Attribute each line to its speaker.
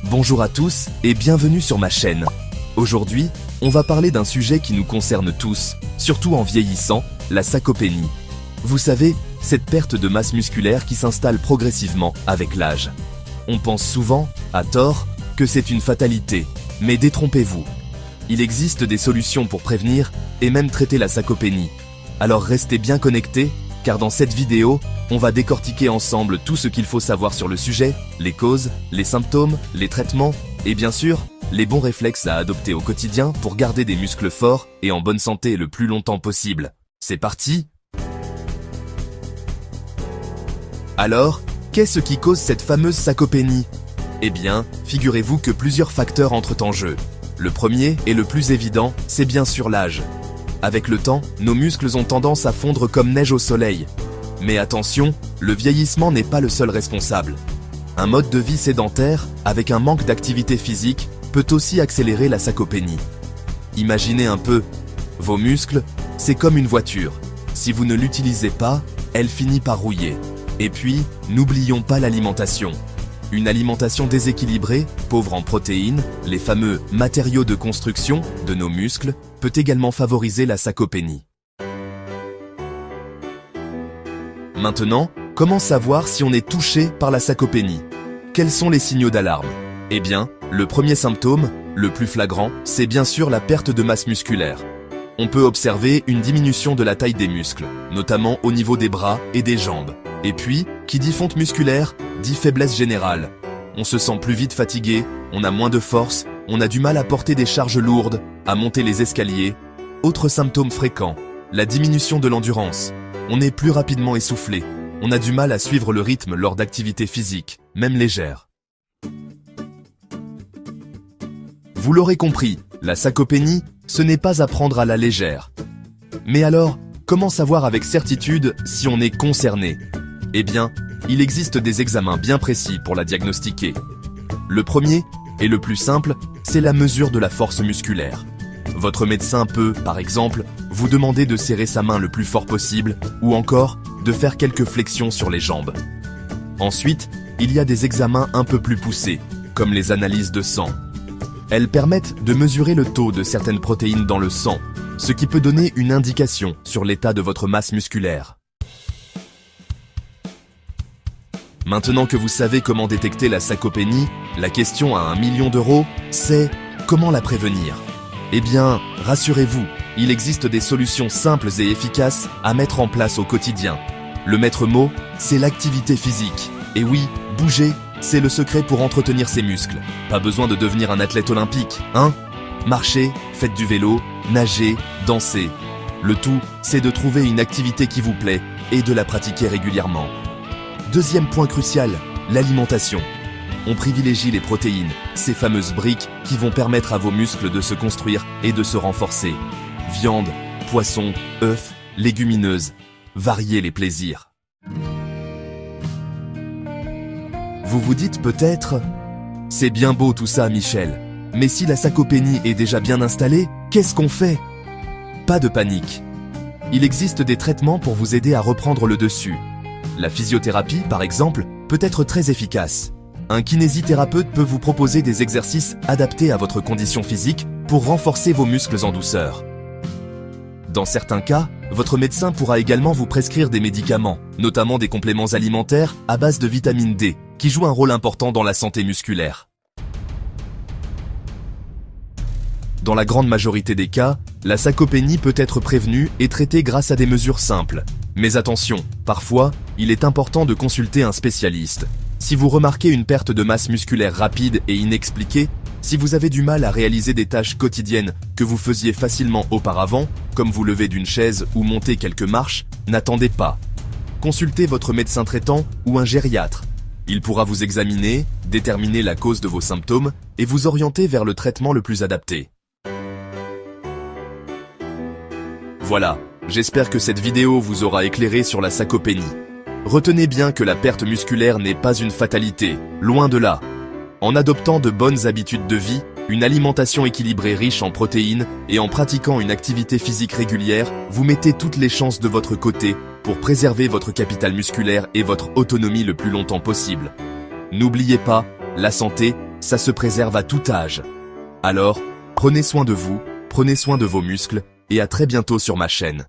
Speaker 1: Bonjour à tous et bienvenue sur ma chaîne. Aujourd'hui, on va parler d'un sujet qui nous concerne tous, surtout en vieillissant, la sarcopénie. Vous savez, cette perte de masse musculaire qui s'installe progressivement avec l'âge. On pense souvent, à tort, que c'est une fatalité, mais détrompez-vous. Il existe des solutions pour prévenir et même traiter la sarcopénie. Alors restez bien connectés, car dans cette vidéo, on va décortiquer ensemble tout ce qu'il faut savoir sur le sujet, les causes, les symptômes, les traitements et bien sûr, les bons réflexes à adopter au quotidien pour garder des muscles forts et en bonne santé le plus longtemps possible. C'est parti! Alors, qu'est-ce qui cause cette fameuse sarcopénie? Eh bien, figurez-vous que plusieurs facteurs entrent en jeu. Le premier et le plus évident, c'est bien sûr l'âge. Avec le temps, nos muscles ont tendance à fondre comme neige au soleil. Mais attention, le vieillissement n'est pas le seul responsable. Un mode de vie sédentaire, avec un manque d'activité physique, peut aussi accélérer la sarcopénie. Imaginez un peu, vos muscles, c'est comme une voiture. Si vous ne l'utilisez pas, elle finit par rouiller. Et puis, n'oublions pas l'alimentation. Une alimentation déséquilibrée, pauvre en protéines, les fameux matériaux de construction de nos muscles, peut également favoriser la sarcopénie. Maintenant, comment savoir si on est touché par la sarcopénie? Quels sont les signaux d'alarme? Eh bien, le premier symptôme, le plus flagrant, c'est bien sûr la perte de masse musculaire. On peut observer une diminution de la taille des muscles, notamment au niveau des bras et des jambes. Et puis, qui dit fonte musculaire, dit faiblesse générale. On se sent plus vite fatigué, on a moins de force, on a du mal à porter des charges lourdes, à monter les escaliers. Autre symptôme fréquent, la diminution de l'endurance. On est plus rapidement essoufflé, on a du mal à suivre le rythme lors d'activités physiques, même légères. Vous l'aurez compris, la sarcopénie, ce n'est pas à prendre à la légère. Mais alors, comment savoir avec certitude si on est concerné? Eh bien, il existe des examens bien précis pour la diagnostiquer. Le premier, et le plus simple, c'est la mesure de la force musculaire. Votre médecin peut, par exemple, vous demander de serrer sa main le plus fort possible ou encore de faire quelques flexions sur les jambes. Ensuite, il y a des examens un peu plus poussés, comme les analyses de sang. Elles permettent de mesurer le taux de certaines protéines dans le sang, ce qui peut donner une indication sur l'état de votre masse musculaire. Maintenant que vous savez comment détecter la sarcopénie, la question à 1 million d'euros, c'est comment la prévenir? Eh bien, rassurez-vous, il existe des solutions simples et efficaces à mettre en place au quotidien. Le maître mot, c'est l'activité physique. Et oui, bouger, c'est le secret pour entretenir ses muscles. Pas besoin de devenir un athlète olympique, hein? Marchez, faites du vélo, nagez, dansez. Le tout, c'est de trouver une activité qui vous plaît et de la pratiquer régulièrement. Deuxième point crucial, l'alimentation. On privilégie les protéines, ces fameuses briques qui vont permettre à vos muscles de se construire et de se renforcer. Viande, poisson, œufs, légumineuses. Variez les plaisirs. Vous vous dites peut-être « C'est bien beau tout ça, Michel, mais si la sarcopénie est déjà bien installée, qu'est-ce qu'on fait ?» Pas de panique. Il existe des traitements pour vous aider à reprendre le dessus. La physiothérapie, par exemple, peut être très efficace. Un kinésithérapeute peut vous proposer des exercices adaptés à votre condition physique pour renforcer vos muscles en douceur. Dans certains cas, votre médecin pourra également vous prescrire des médicaments, notamment des compléments alimentaires à base de vitamine D, qui jouent un rôle important dans la santé musculaire. Dans la grande majorité des cas, la sarcopénie peut être prévenue et traitée grâce à des mesures simples. Mais attention, parfois, il est important de consulter un spécialiste. Si vous remarquez une perte de masse musculaire rapide et inexpliquée, si vous avez du mal à réaliser des tâches quotidiennes que vous faisiez facilement auparavant, comme vous lever d'une chaise ou monter quelques marches, n'attendez pas. Consultez votre médecin traitant ou un gériatre. Il pourra vous examiner, déterminer la cause de vos symptômes et vous orienter vers le traitement le plus adapté. Voilà, j'espère que cette vidéo vous aura éclairé sur la sarcopénie. Retenez bien que la perte musculaire n'est pas une fatalité, loin de là. En adoptant de bonnes habitudes de vie, une alimentation équilibrée riche en protéines et en pratiquant une activité physique régulière, vous mettez toutes les chances de votre côté pour préserver votre capital musculaire et votre autonomie le plus longtemps possible. N'oubliez pas, la santé, ça se préserve à tout âge. Alors, prenez soin de vous, prenez soin de vos muscles, et à très bientôt sur ma chaîne.